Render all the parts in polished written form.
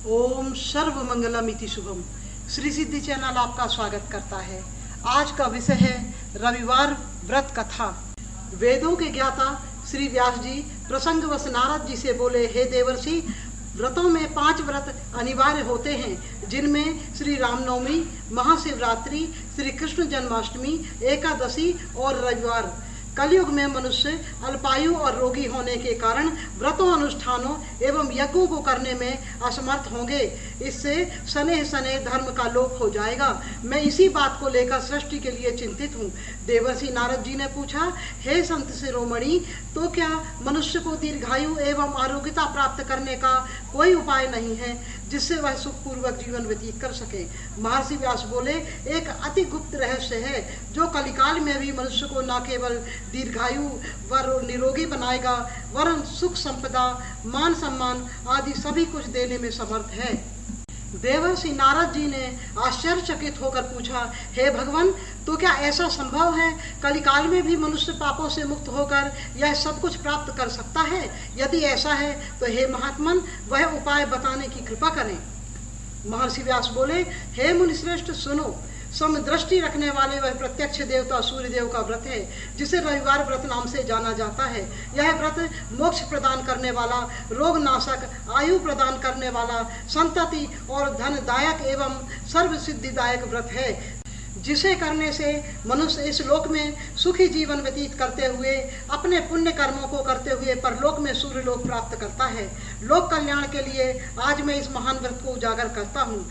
ओम सर्व मंगलमिति शुभम। श्री सिद्धि channel आपका स्वागत करता है। आज का विषय है रविवार व्रत कथा। वेदों के ज्ञाता श्री व्यास जी प्रसंगवश नारद जी से बोले, हे देवर्षि, व्रतों में 5 व्रत अनिवार्य होते हैं, जिनमें श्री रामनवमी, महाशिवरात्रि, श्री कृष्ण जन्माष्टमी, एकादशी और रविवार। कलयुग में मनुष्य अल्पायु और रोगी होने के कारण व्रतों, अनुष्ठानों एवं यज्ञों को करने में असमर्थ होंगे। इससे सनेह सनेह धर्म का लोप हो जाएगा। मैं इसी बात को लेकर सृष्टि के लिए चिंतित हूँ। देवर्षि नारद जी ने पूछा, हे संत शिरोमणि, तो क्या मनुष्य को दीर्घायु एवं आरोग्यता प्राप्त करने का कोई उपाय नहीं है जिससे वह सुखपूर्वक जीवन व्यतीत कर सके? महर्षि व्यास बोले, एक अति गुप्त रहस्य है जो कलिकाल में भी मनुष्य को न केवल दीर्घायु व निरोगी बनाएगा, वरन सुख, संपदा, मान सम्मान आदि सभी कुछ देने में समर्थ है। देवर्षि नारद जी ने आश्चर्यचकित होकर पूछा, हे भगवान, तो क्या ऐसा संभव है? कलिकाल में भी मनुष्य पापों से मुक्त होकर यह सब कुछ प्राप्त कर सकता है? यदि ऐसा है तो हे महात्मन, वह उपाय बताने की कृपा करें। महर्षि व्यास बोले, हे मुनिश्रेष्ठ, सुनो। समदृष्टि रखने वाले वह प्रत्यक्ष देवता सूर्यदेव का व्रत है, जिसे रविवार व्रत नाम से जाना जाता है। यह व्रत मोक्ष प्रदान करने वाला, रोग नाशक, आयु प्रदान करने वाला, संतति और धनदायक एवं सर्व सिद्धिदायक व्रत है, जिसे करने से मनुष्य इस लोक में सुखी जीवन व्यतीत करते हुए अपने पुण्य कर्मों को करते हुए परलोक में सूर्य लोक प्राप्त करता है। लोक कल्याण के लिए आज मैं इस महान व्रत को उजागर करता हूँ।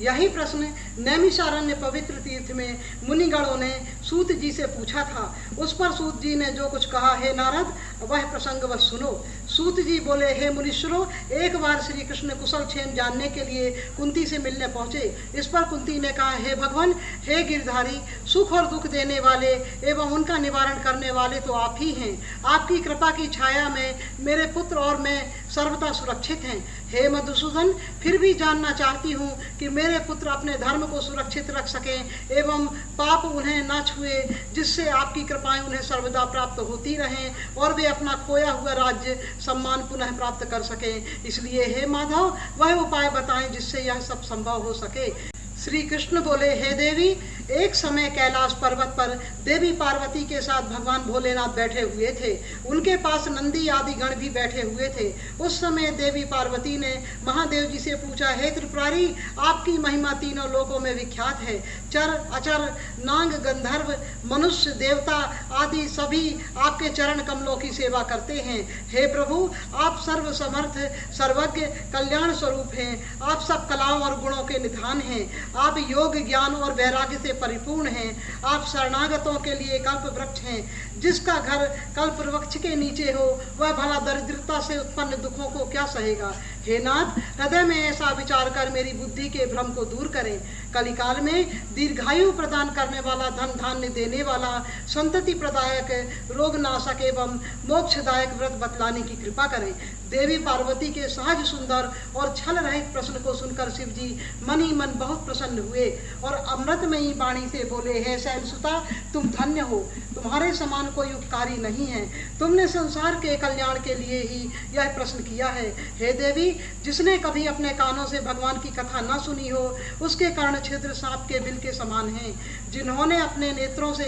यही प्रश्न नैमिषारण्य पवित्र तीर्थ में मुनिगणों ने सूत जी से पूछा था। उस पर सूत जी ने जो कुछ कहा, हे नारद, वह प्रसंग वह सुनो। सूत जी बोले, हे मुनीश्वरों, एक बार श्री कृष्ण कुशल क्षेम जानने के लिए कुंती से मिलने पहुंचे। इस पर कुंती ने कहा, हे भगवान, हे गिरधारी, सुख और दुख देने वाले एवं उनका निवारण करने वाले तो आप ही हैं। आपकी कृपा की छाया में मेरे पुत्र और मैं सर्वदा सुरक्षित हैं। हे मधुसूदन, फिर भी जानना चाहती हूँ कि मेरे पुत्र अपने धर्म को सुरक्षित रख सकें एवं पाप उन्हें न छुए, जिससे आपकी कृपाएं उन्हें सर्वदा प्राप्त होती रहें और वे अपना खोया हुआ राज्य सम्मान पुनः प्राप्त कर सकें। इसलिए हे माधव, वह उपाय बताएं जिससे यह सब संभव हो सके। श्री कृष्ण बोले, हे देवी, एक समय कैलाश पर्वत पर देवी पार्वती के साथ भगवान भोलेनाथ बैठे हुए थे। उनके पास नंदी आदि गण भी बैठे हुए थे। उस समय देवी पार्वती ने महादेव जी से पूछा, हे त्रिपुरारी, आपकी महिमा तीनों लोकों में विख्यात है। चर, अचर, नांग, गंधर्व, मनुष्य, देवता आदि सभी आपके चरण कमलों की सेवा करते हैं। हे प्रभु, आप सर्व समर्थ, सर्वज्ञ, कल्याण स्वरूप हैं। आप सब कलाओं और गुणों के निधान हैं। आप योग, ज्ञान और वैराग्य से परिपूर्ण हैं। आप शरणागतों के लिए कल्प वृक्ष हैं। जिसका घर कल्प वृक्ष के नीचे हो, वह भला दरिद्रता से उत्पन्न दुखों को क्या सहेगा? हे नाथ, हृदय में ऐसा विचार कर मेरी बुद्धि के भ्रम को दूर करें। कलिकाल में दीर्घायु प्रदान करने वाला, धन धान्य देने वाला, संतति प्रदायक, रोग नाशक एवं मोक्षदायक व्रत बतलाने की कृपा करें। देवी पार्वती के सहज, सुंदर और छल रहित प्रश्न को सुनकर शिव जी मन ही मन बहुत प्रसन्न हुए और अमृतमयी वाणी से बोले, हे शैलसुता, तुम धन्य हो। तुम्हारे समान कोई उपकारी नहीं है। तुमने संसार के कल्याण के लिए ही यह प्रश्न किया है। हे देवी, जिसने कभी अपने कानों से भगवान की कथा न सुनी हो, उसके कर्ण छिद्र सांप के बिल के समान हैं। जिन्होंने अपने नेत्रों से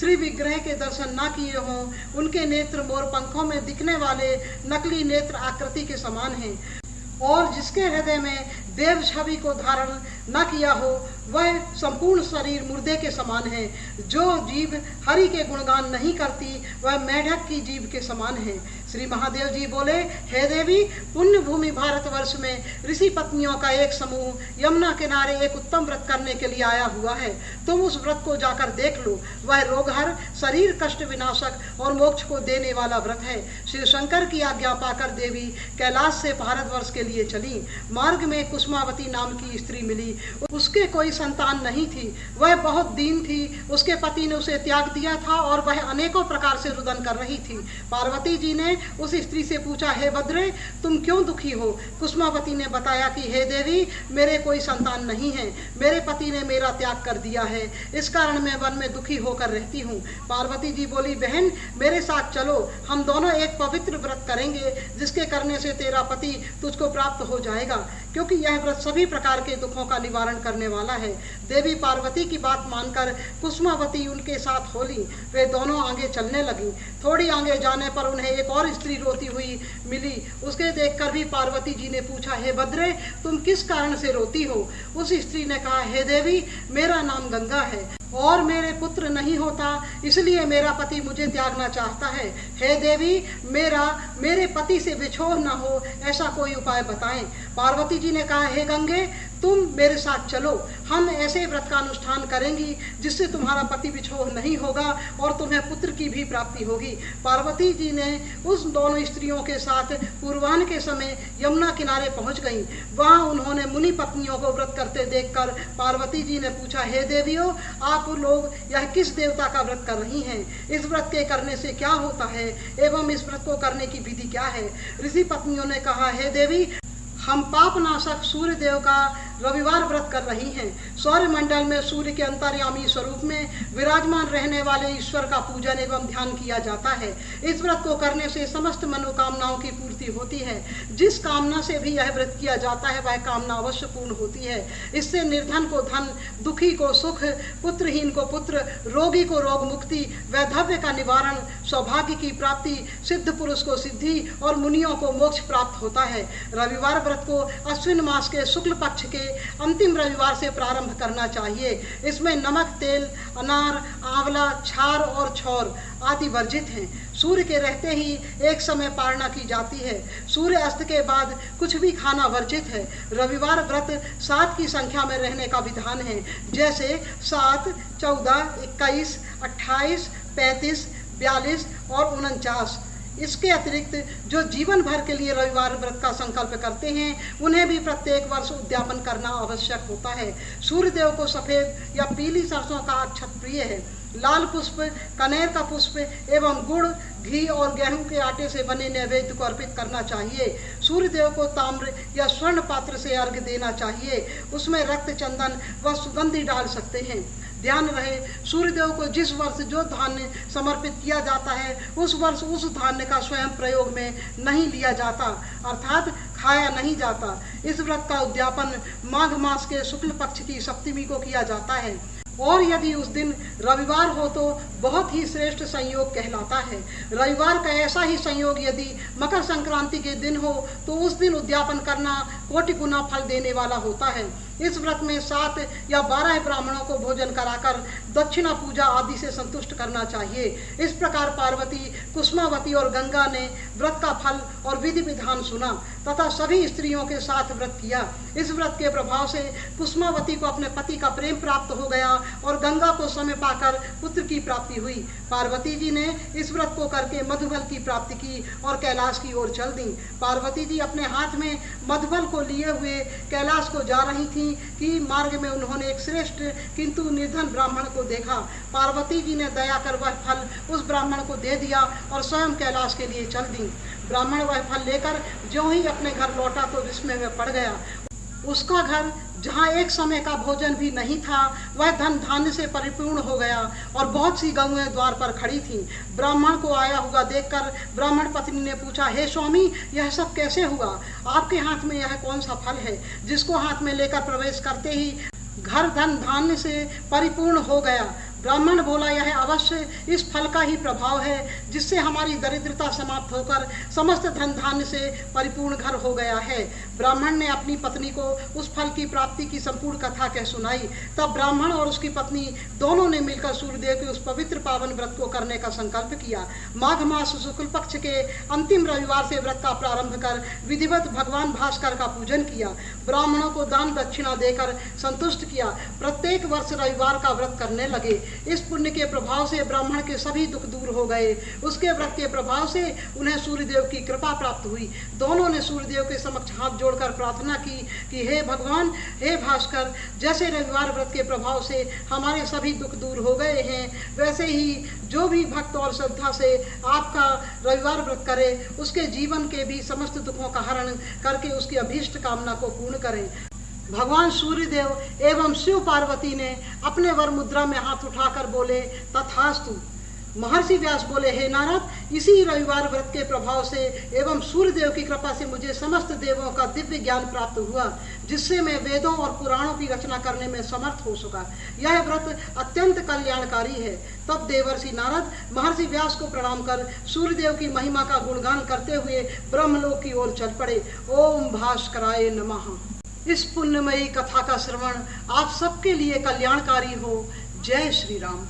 श्री विग्रह के दर्शन न किए हों, उनके नेत्र मोर पंखों में दिखने वाले नकली नेत्र आकृति के समान हैं। और जिसके हृदय में देव छवि को धारण न किया हो, वह संपूर्ण शरीर मुर्दे के समान है। जो जीव हरि के गुणगान नहीं करती, वह मेढक की जीव के समान है। श्री महादेव जी बोले, हे देवी, पुण्य भूमि भारतवर्ष में ऋषि पत्नियों का एक समूह यमुना किनारे एक उत्तम व्रत करने के लिए आया हुआ है। तुम उस व्रत को जाकर देख लो। वह रोगहर, शरीर कष्ट विनाशक और मोक्ष को देने वाला व्रत है। शिव शंकर की आज्ञा पाकर देवी कैलाश से भारतवर्ष के लिए चली। मार्ग में कुसुमावती नाम की स्त्री मिली। उसके कोई संतान नहीं थी। वह बहुत दीन थी। उसके पति ने उसे त्याग दिया था और वह अनेकों प्रकार से रुदन कर रही थी। पार्वती जी ने उस स्त्री से पूछा, हे भद्रे, तुम क्यों दुखी हो? कुसुमावती ने बताया कि हे देवी, मेरे कोई संतान नहीं है। मेरे पति ने मेरा त्याग कर दिया है। इस कारण मैं वन में दुखी होकर रहती हूँ। पार्वती जी बोली, बहन, मेरे साथ चलो। हम दोनों एक पवित्र व्रत करेंगे, जिसके करने से तेरा पति तुझको प्राप्त हो जाएगा। क्योंकि यह व्रत सभी प्रकार के दुखों का निवारण करने वाला है। देवी पार्वती की बात मानकर कुसुमावती उनके साथ होली। वे दोनों आगे चलने लगी। थोड़ी आगे जाने पर उन्हें एक और स्त्री रोती हुई मिली। उसके देखकर भी पार्वती जी ने पूछा, हे भद्रे, तुम किस कारण से रोती हो? उस स्त्री ने कहा, हे देवी, मेरा नाम गंगा है और मेरे पुत्र नहीं होता, इसलिए मेरा पति मुझे त्यागना चाहता है। हे देवी, मेरे पति से विछोह न हो, ऐसा कोई उपाय बताएं। पार्वती जी ने कहा, हे गंगे, तुम मेरे साथ चलो, हम ऐसे व्रत का अनुष्ठान करेंगी जिससे तुम्हारा पति विछोह नहीं होगा और तुम्हें पुत्र की भी प्राप्ति होगी। पार्वती जी ने उस दोनों स्त्रियों के साथ पूर्वाह्न के समय यमुना किनारे पहुंच गईं। वहां उन्होंने मुनि पत्नियों को व्रत करते देखकर पार्वती जी ने पूछा, हे देवियों, आप लोग यह किस देवता का व्रत कर रही हैं? इस व्रत के करने से क्या होता है एवं इस व्रत को करने की विधि क्या है? ऋषि पत्नियों ने कहा, हे देवी, हम पापनाशक सूर्य देव का रविवार व्रत कर रही हैं। सौर मंडल में सूर्य के अंतर्यामी स्वरूप में विराजमान रहने वाले ईश्वर का पूजन एवं ध्यान किया जाता है। इस व्रत को करने से समस्त मनोकामनाओं की पूर्ति होती है। जिस कामना से भी यह व्रत किया जाता है वह कामना अवश्य पूर्ण होती है। इससे निर्धन को धन, दुखी को सुख, पुत्रहीन को पुत्र, रोगी को रोग मुक्ति, वैधव्य का निवारण, सौभाग्य की प्राप्ति, सिद्ध पुरुष को सिद्धि और मुनियों को मोक्ष प्राप्त होता है। रविवार व्रत को अश्विन मास के शुक्ल पक्ष के अंतिम रविवार से प्रारंभ करना चाहिए। इसमें नमक, तेल, अनार, आंवला, छार और छौर आदि वर्जित हैं। सूर्य के रहते ही एक समय पारणा की जाती है। सूर्य अस्त के बाद कुछ भी खाना वर्जित है। रविवार व्रत 7 की संख्या में रहने का विधान है, जैसे 7, 14, 21, 28, 35, 42 और 49। इसके अतिरिक्त जो जीवन भर के लिए रविवार व्रत का संकल्प करते हैं उन्हें भी प्रत्येक वर्ष उद्यापन करना आवश्यक होता है। सूर्य देव को सफेद या पीली सरसों का अक्षत प्रिय है। लाल पुष्प, कनेर का पुष्प एवं गुड़, घी और गेहूं के आटे से बने नैवेद्य को अर्पित करना चाहिए। सूर्य देव को ताम्र या स्वर्ण पात्र से अर्घ्य देना चाहिए। उसमें रक्त, चंदन व सुगंधि डाल सकते हैं। ध्यान रहे, सूर्यदेव को जिस वर्ष जो धान्य समर्पित किया जाता है उस वर्ष उस धान्य का स्वयं प्रयोग में नहीं लिया जाता, अर्थात खाया नहीं जाता। इस व्रत का उद्यापन माघ मास के शुक्ल पक्ष की सप्तमी को किया जाता है और यदि उस दिन रविवार हो तो बहुत ही श्रेष्ठ संयोग कहलाता है। रविवार का ऐसा ही संयोग यदि मकर संक्रांति के दिन हो तो उस दिन उद्यापन करना कोटि गुना फल देने वाला होता है। इस व्रत में 7 या 12 ब्राह्मणों को भोजन कराकर दक्षिणा पूजा आदि से संतुष्ट करना चाहिए। इस प्रकार पार्वती, कुसुमावती और गंगा ने व्रत का फल और विधि विधान सुना तथा सभी स्त्रियों के साथ व्रत किया। इस व्रत के प्रभाव से कुसुमावती को अपने पति का प्रेम प्राप्त हो गया और गंगा को समय पाकर पुत्र की प्राप्ति हुई। पार्वती जी ने इस व्रत को करके मधुबल की प्राप्ति की और कैलाश की ओर चल दी। पार्वती जी अपने हाथ में मधुबल को लिए हुए कैलाश को जा रही थी कि मार्ग में उन्होंने एक श्रेष्ठ किंतु निर्धन ब्राह्मण को देखा। पार्वती जी ने दया कर वह फल उस ब्राह्मण को दे दिया और स्वयं कैलाश के लिए चल दी। ब्राह्मण वह फल लेकर ज्यों ही अपने घर लौटा तो विस्मय में पड़ गया। उसका घर, जहाँ एक समय का भोजन भी नहीं था, वह धन धान्य से परिपूर्ण हो गया और बहुत सी गौएं द्वार पर खड़ी थीं। ब्राह्मण को आया हुआ देखकर ब्राह्मण पत्नी ने पूछा, हे स्वामी, यह सब कैसे हुआ? आपके हाथ में यह कौन सा फल है जिसको हाथ में लेकर प्रवेश करते ही घर धन धान्य से परिपूर्ण हो गया? ब्राह्मण बोला, यह अवश्य इस फल का ही प्रभाव है जिससे हमारी दरिद्रता समाप्त होकर समस्त धन धान्य से परिपूर्ण घर हो गया है। ब्राह्मण ने अपनी पत्नी को उस फल की प्राप्ति की संपूर्ण कथा कह सुनाई। तब ब्राह्मण और उसकी पत्नी दोनों ने मिलकर सूर्यदेव के उस पवित्र पावन व्रत को करने का संकल्प किया। माघ मास शुक्ल पक्ष के अंतिम रविवार से व्रत का प्रारंभ कर विधिवत भगवान भास्कर का पूजन किया। ब्राह्मणों को दान दक्षिणा देकर संतुष्ट किया। प्रत्येक वर्ष रविवार का व्रत करने लगे। इस पुण्य के प्रभाव से ब्राह्मण के सभी दुख दूर हो गए। उसके व्रत के प्रभाव से उन्हें सूर्यदेव की कृपा प्राप्त हुई। दोनों ने सूर्यदेव के समक्ष हाथ जोड़कर प्रार्थना की कि हे भगवान, हे भास्कर, जैसे रविवार व्रत के प्रभाव से हमारे सभी दुख दूर हो गए हैं, वैसे ही जो भी भक्त और श्रद्धा से आपका रविवार व्रत करे उसके जीवन के भी समस्त दुखों का हरण करके उसकी अभीष्ट कामना को पूर्ण करें। भगवान सूर्यदेव एवं शिव पार्वती ने अपने वर मुद्रा में हाथ उठाकर बोले, तथास्तु। महर्षि व्यास बोले, हे नारद, इसी रविवार व्रत के प्रभाव से एवं सूर्यदेव की कृपा से मुझे समस्त देवों का दिव्य ज्ञान प्राप्त हुआ, जिससे मैं वेदों और पुराणों की रचना करने में समर्थ हो सका। यह व्रत अत्यंत कल्याणकारी है। तब देवर्षि नारद महर्षि व्यास को प्रणाम कर सूर्यदेव की महिमा का गुणगान करते हुए ब्रह्मलोक की ओर चल पड़े। ओम भास्कराय नमः। इस पुण्यमयी कथा का श्रवण आप सबके लिए कल्याणकारी हो। जय श्री राम।